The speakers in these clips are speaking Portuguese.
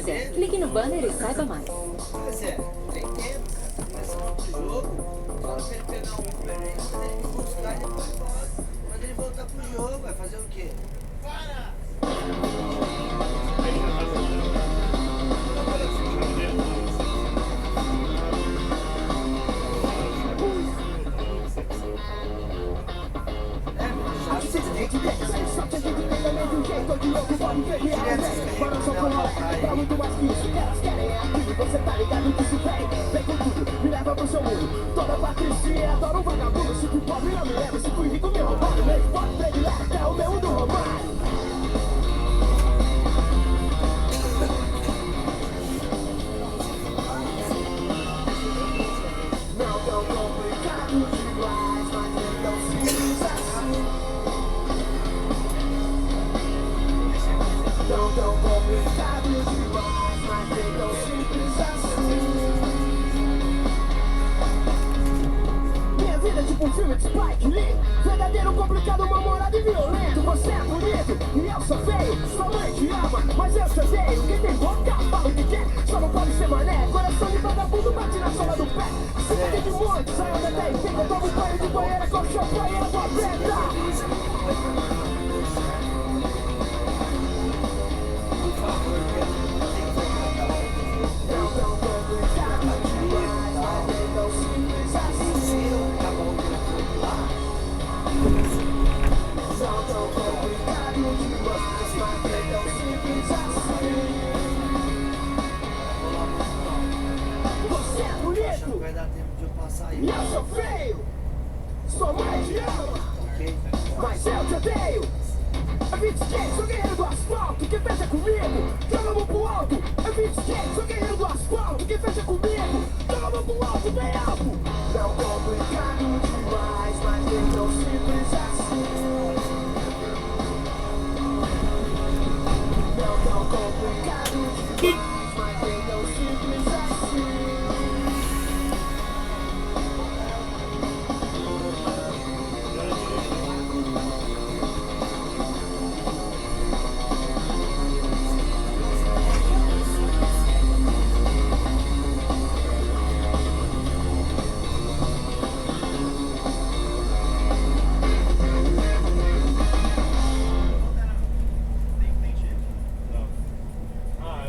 quiser. Clique no banner e saiba mais. Pois é, tem tempo, cara. Começar outro jogo, fala pra ele pegar um Uber aí, quando ele vir buscar, ele vai embora. Quando ele voltar pro jogo, vai fazer o quê? Para! Pra muito mais que isso, elas querem é aquilo. Você tá ligado que isso vem com tudo, me leva pro seu mundo. Toda patricinha adora um vagabundo. Se fui pobre não me leva, se fui rico me roubaram. Meu esporte predileto é o meu do Romário. Não tão complicado demais, mas nem tão simples assim. Não tão complicado demais, mas nem tão simples assim. Minha vida é tipo um filme de Spike Lee. Verdadeiro, complicado, mal-humorado e violento. Você é bonito e eu sou feio. Sua mãe te ama, mas eu te odeio. Quem tem boca, fala o que quer, só não pode ser mané. Coração de vagabundo bate na sola do pé. Se tem de monte, sai onde até e fica. Eu tomo banho de banheira com champanhe e água preta. Você é bonito, Vai dar tempo de eu passar aí. e eu sou feio. Sua mãe te ama, mas eu te odeio. Eu vim de skate, sou guerreiro do asfalto. Quem fecha comigo, joga a mão pro alto. Eu vim de skate, sou guerreiro do asfalto. Quem fecha comigo, joga a mão pro alto, bem alto. Não complicado demais, mas nem tão simples assim. Não tão complicado demais, mas nem tão simples assim.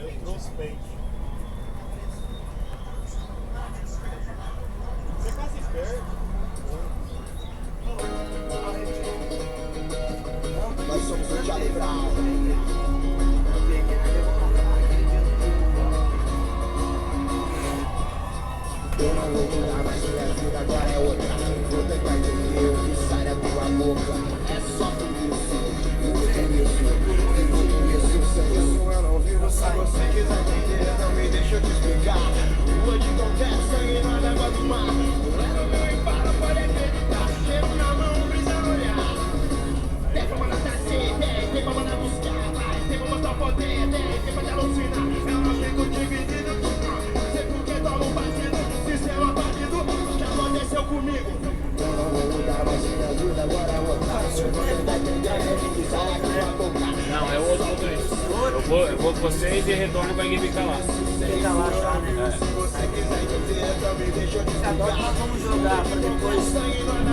Eu trouxe peixe. Você quase esperto. Nós somos o Charlie Brown. Eu não vou mudar, mas minha vida agora é outra. Vou tentar entender o que sai da tua boca. É só por isso, isso eu não vivo. Se você quiser entender, não me deixa eu te explicar. Hoje qualquer sangue na água do mar. Leva o meu embalo, pode acreditar. Cheiro na mão, brisa no olhar. Tem pra mandar trazer, tem pra mandar buscar. Tem pra mostrar poder, tem pra te alucinar. Eu não fico dividido, sei porque toma um partido. Sistema partido, que aconteceu comigo. Eu não vou mudar, mas minha vida agora é outra. Se você vai entender, a gente sai da tua boca. Não, é o outro motorista. Eu vou com vocês e retorno com a equipe ficar lá. Fica lá já, né? Agora nós vamos jogar pra depois.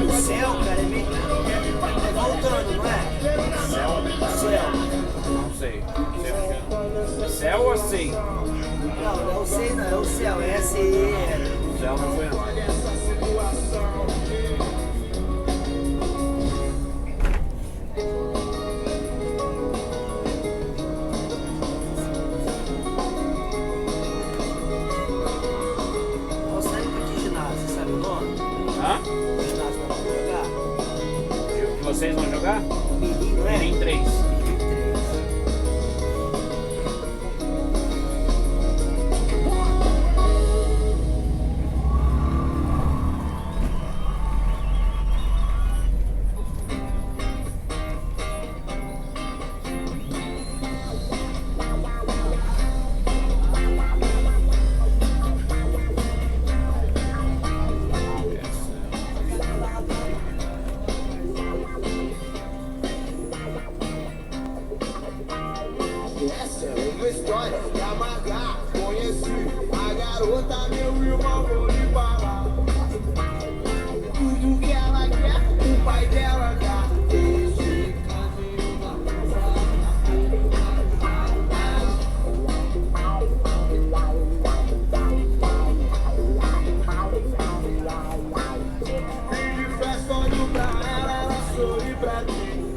O céu, cara, é meio. É voltando, não é? Céu. Não sei. Céu ou sei? Não, não é o sei, não, é o céu, é SE. Céu não foi não. Nós saímos de ginásio, sabe o nome? Hã? O ginásio que nós vamos jogar? E vocês vão jogar? Menino, é? Em 3. Menino 3. Essa é uma história de amargar. garota, meu irmão, vou lhe falar. Tudo que ela quer, o pai dela dá. Esse caminho da vem de festa, olho pra ela sorri pra mim.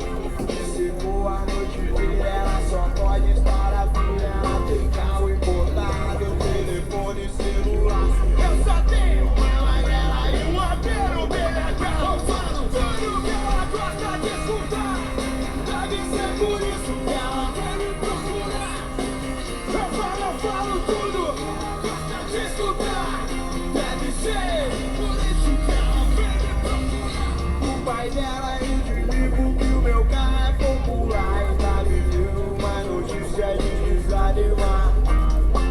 Se for a noite inteira, ela só pode estar afim. Ela tem carro importado, telefone celular. Eu só tenho uma magrela e um apelo BH. Eu falo tudo que ela gosta de escutar. Deve ser por isso que ela quer me procurar. Eu falo tudo, gosta de escutar. Deve ser por isso que ela vem me procurar. O pai dela é inimigo que o meu carro é popular. Ainda me deu uma notícia de desanimar.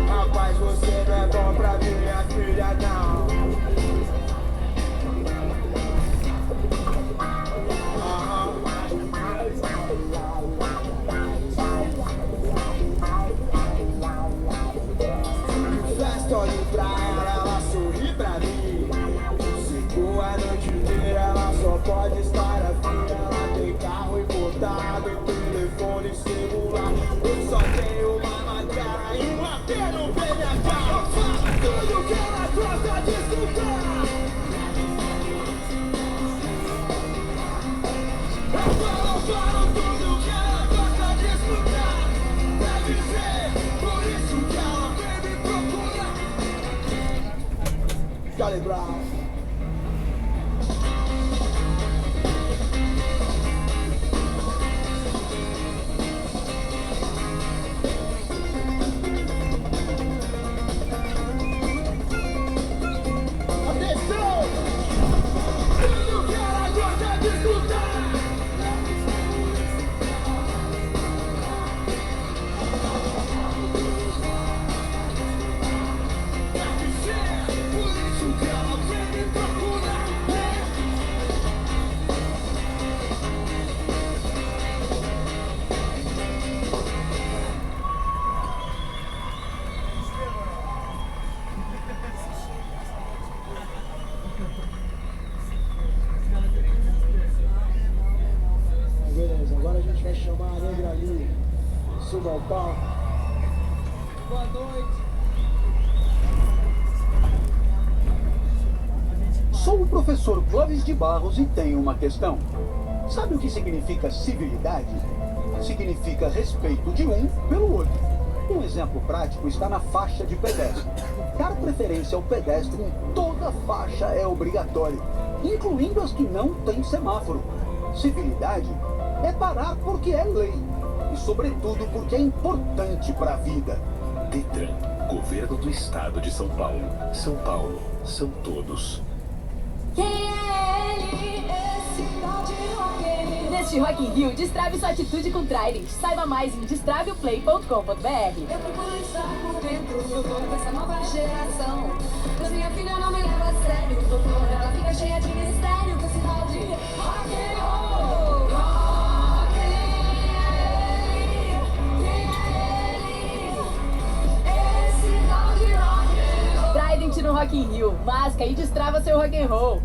Rapaz, você não é bom pra minha filha, não. Festa, olho pra ela sorri pra mim. Ficou a noite inteira, ela só pode estar afim. Ela tem carro importado, telefone celular. Eu só tenho uma magrela e um apelo BH. Eu falo tudo que ela gosta de escutar. Eu falo tudo que ela gosta de escutar. Deve ser por isso que ela vem me procurar. Charlie Brown. Atenção! Tudo que ela gosta de escutar. Deve ser por isso que ela vem me procurar. Beleza, agora a gente vai chamar a Negra ali. Suba ao palco. Boa noite. Sou o professor Clóvis de Barros e tenho uma questão. Sabe o que significa civilidade? Significa respeito de um pelo outro. Um exemplo prático está na faixa de pedestre. Dar preferência ao pedestre em toda faixa é obrigatório, incluindo as que não têm semáforo. Civilidade é parar porque é lei e, sobretudo, porque é importante para a vida. Detran, Governo do Estado de São Paulo. São Paulo, são todos. Quem é ele? Esse tal de Rock. Neste Rock in Rio, destrave sua atitude com Trident. Saiba mais em destraveoplay.com.br. Eu procuro estar por dentro, eu tô com essa nova geração. Mas minha filha não me leva a sério, o doutor dela fica cheia de mistério com esse tal de rock and roll. Rock, quem é ele? Esse tal de rock and roll. Trident no Rock in Rio. Masca e destrava seu rock and roll.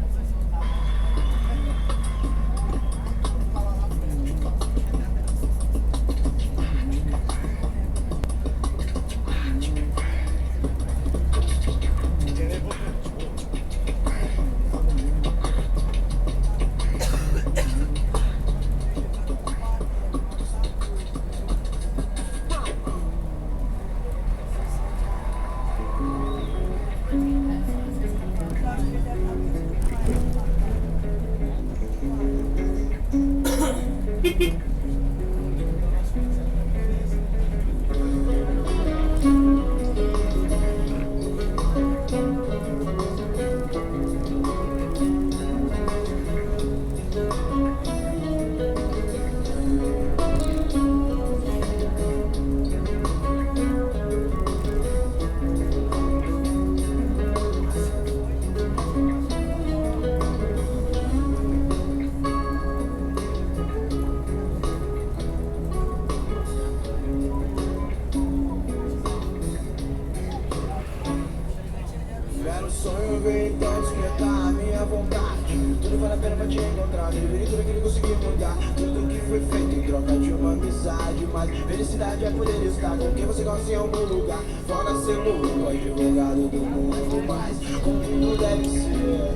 minha vontade. Tudo vale a pena pra te encontrar. Viver tudo que ele conseguiu mudar. Tudo que foi feito em troca de uma amizade. Mas felicidade é poder estar com quem você gosta em algum lugar. Fora ser louco, advogado do mundo. Mas como tudo deve ser.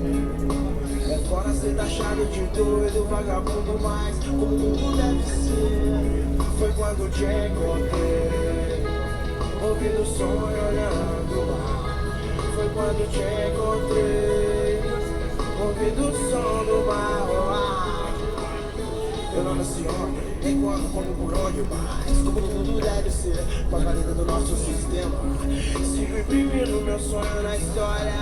É fora ser taxado de doido, vagabundo. Mas como tudo deve ser. Foi quando te encontrei, ouvindo o som e olhando o mar. Foi quando te encontrei, ouvindo o som do mar. Eu não nasci ontem, nem quando, como, por onde, mas como tudo deve ser, com a valida do nosso sistema. Sigo imprimindo meu sonho na história,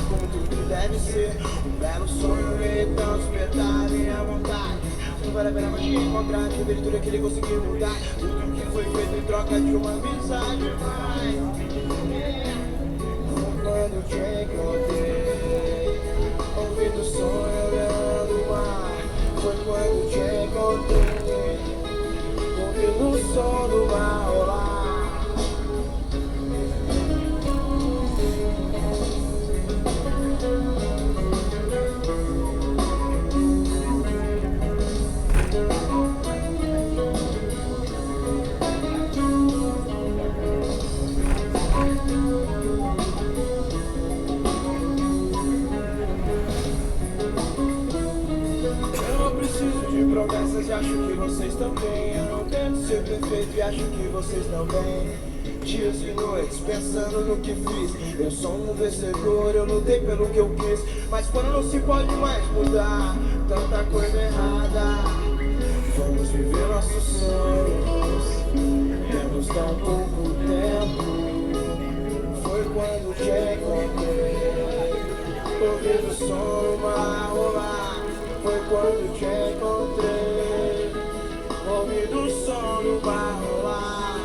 como tudo deve ser. Um belo sonho, então despertar minha vontade. Não vale a pena mais te encontrar, viver tudo que ele conseguiu mudar. Tudo que foi feito em troca de uma amizade. Quando te encontrei, ouvindo o som e olhando o mar. Foi quando te encontrei, ouvindo o som do mar rolar. Promessas e acho que vocês também. Eu não tento ser perfeito e acho que vocês também. Dias e noites pensando no que fiz. Eu sou um vencedor, eu lutei pelo que eu quis. Mas quando não se pode mais mudar, tanta coisa errada. Vamos viver nossos sonhos, temos tão pouco tempo. Foi quando te encontrei, ouvindo o som do mar rolar. Foi quando te encontrei, ouvindo o som do mar rolar.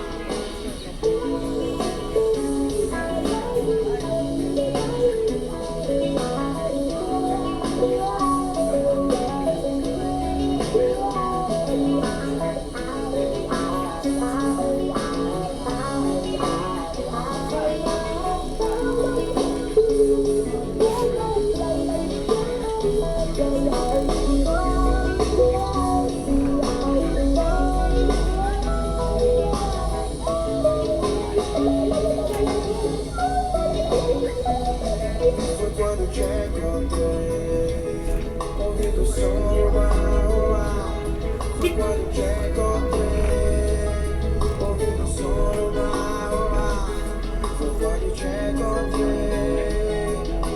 Quando te encontrei, ouvindo o som do mar rolar. Foi quando te encontrei, ouvindo o som do mar rolar. Foi quando te encontrei,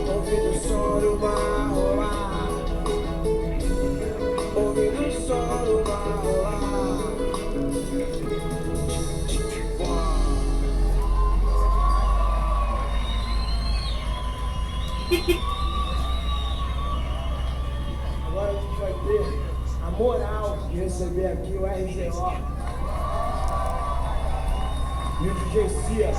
ouvindo o som do mar rolar. Ouvindo o som do mar rolar. Agora a gente vai ter a moral de receber aqui o RZO e o DJ Cia.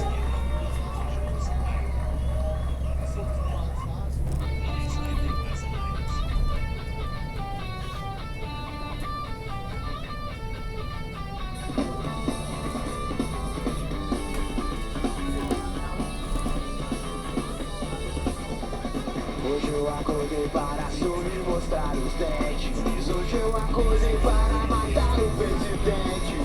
Hoje eu acordei para sorrir e mostrar os dentes. Hoje eu acordei para matar o presidente.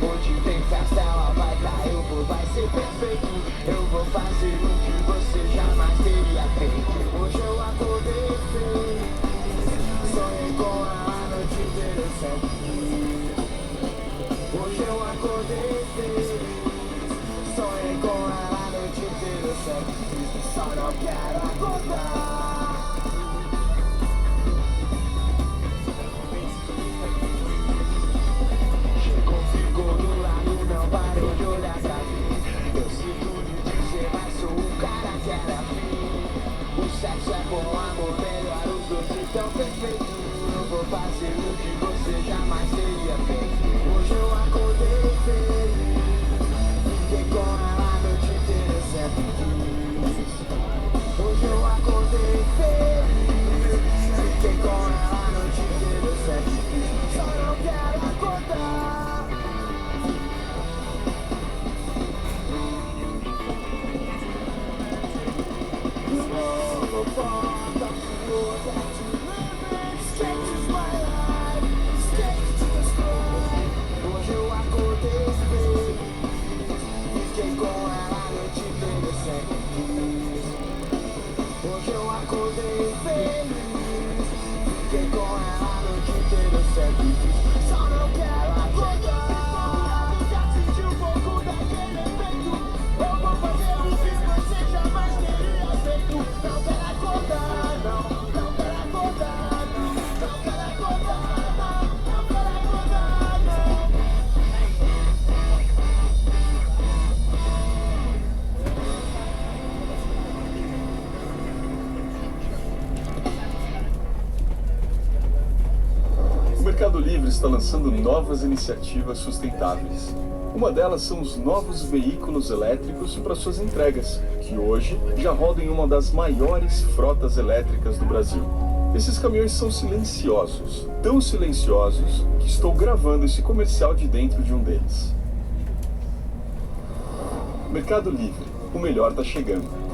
Onde tem festa ela vai cair, eu vou, vai ser perfeito. Eu vou fazer o que você jamais teria feito. Hoje eu acordei feliz, sonhei com ela a noite inteira, eu sempre quis. Hoje eu acordei feliz, sonhei com ela a noite inteira, eu sempre quis. Só não quero acordar. Ficou do lado, não parou de olhar pra mim. Eu sinto lhe dizer, mas sou o cara que era fim. O sexo é bom, amor melhor, os dois estão perfeitos. Eu vou fazer o que você jamais teria feito. Hoje eu acordei feliz, fiquei com ela a noite inteira, sempre quis. Hoje eu acordei Hoje eu acordei feliz, fiquei com ela a noite inteira sempre quis. Hoje eu acordei feliz, fiquei com ela a noite inteira sempre quis. Só não quero acordar, já senti um pouco daquele efeito. Eu vou fazer o que você jamais teria feito. Não quero acordar, não quero acordar, não quero acordar, não quero acordar, não. O Mercado Livre está lançando novas iniciativas sustentáveis. Uma delas são os novos veículos elétricos para suas entregas, que hoje já rodam em uma das maiores frotas elétricas do Brasil. Esses caminhões são silenciosos, tão silenciosos que estou gravando esse comercial de dentro de um deles. Mercado Livre, o melhor está chegando.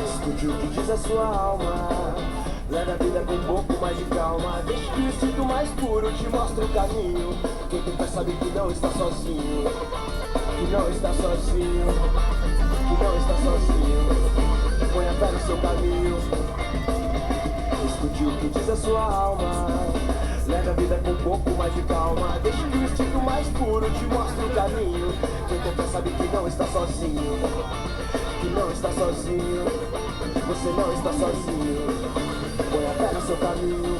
Escute o que diz a sua alma, leve a vida com um pouco mais de calma. Deixe que o instinto mais puro te mostre o caminho. Quem tem fé sabe que não está sozinho, que não está sozinho, que não está sozinho. Põe a fé no seu caminho. Escute o que diz a sua alma, leve a vida com um pouco mais de calma. Deixe que o instinto mais puro te mostre o caminho. Quem tem fé sabe que não está sozinho, que não está sozinho, você não está sozinho. Põe a fé no seu caminho.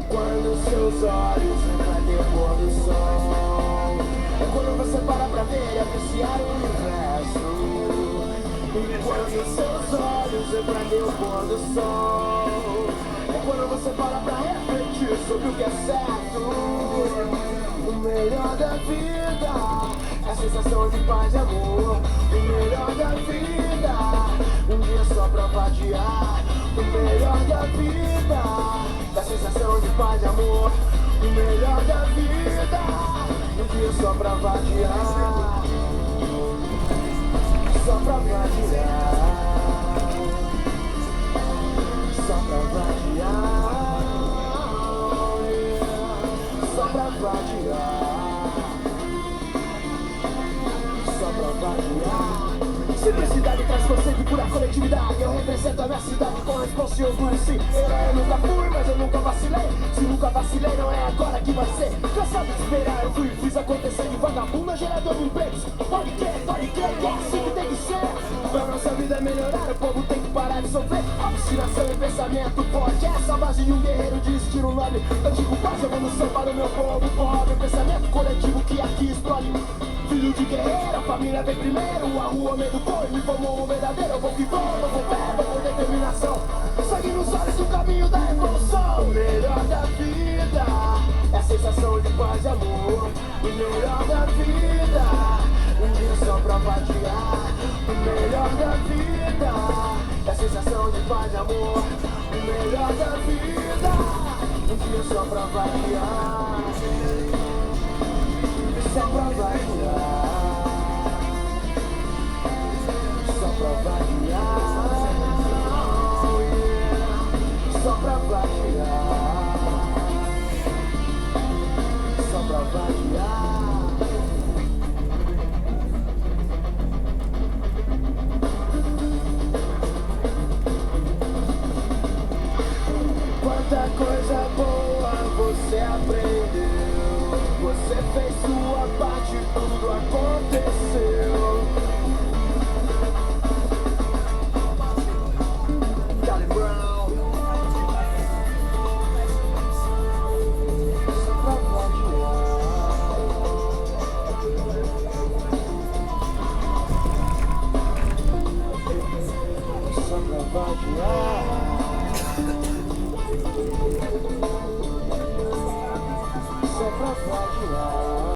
Quando seus olhos refletem o pôr do sol, é quando você para pra ver e apreciar o universo. E quando seus olhos refletem o pôr do sol, é quando você para pra refletir sobre o que é certo. O melhor da vida é a sensação de paz e amor. O melhor da vida, um dia só pra vadiar. O melhor da vida é a sensação de paz e amor. O melhor da vida, um dia só pra vadiar. Só pra vadiar, só pra vadiar, só pra vadiar, só pra vadiar. Simplicidade traz conceito pura coletividade. Eu represento a minha cidade com responsa e orgulho. Sim, eu nunca fui, mas eu nunca vacilei. Se nunca vacilei, não é agora que vai ser. Cansado de esperar, eu fui e fiz acontecer. De vagabundo, gerador de empregos. Pode crer, que é assim que tem que ser. Pra nossa vida melhorar, o povo tem que parar de sofrer. Obstinação e pensamento forte, essa base de um guerreiro de estilo nobre. Eu digo paz, evolução para o meu povo pobre. Pensamento coletivo que aqui explode. Filho de guerreiro, a família vem primeiro. A rua me educou e me formou um verdadeiro. Eu vou que vou, fé, vou determinação. Sangue nos olhos do caminho da revolução. O melhor da vida é a sensação de paz e amor. O melhor da vida, um dia só pra vadiar. O melhor da vida é a sensação de paz e amor. O melhor da vida, um dia só pra vadiar. Só pra vadiar, só pra vadiar, só pra vadiar, só pra vadiar. Quanta coisa boa você aprendeu. Você fez sua parte, tudo aconteceu. Charlie Brown. Só pra vadiar, só pra vadiar, só pra vadiar.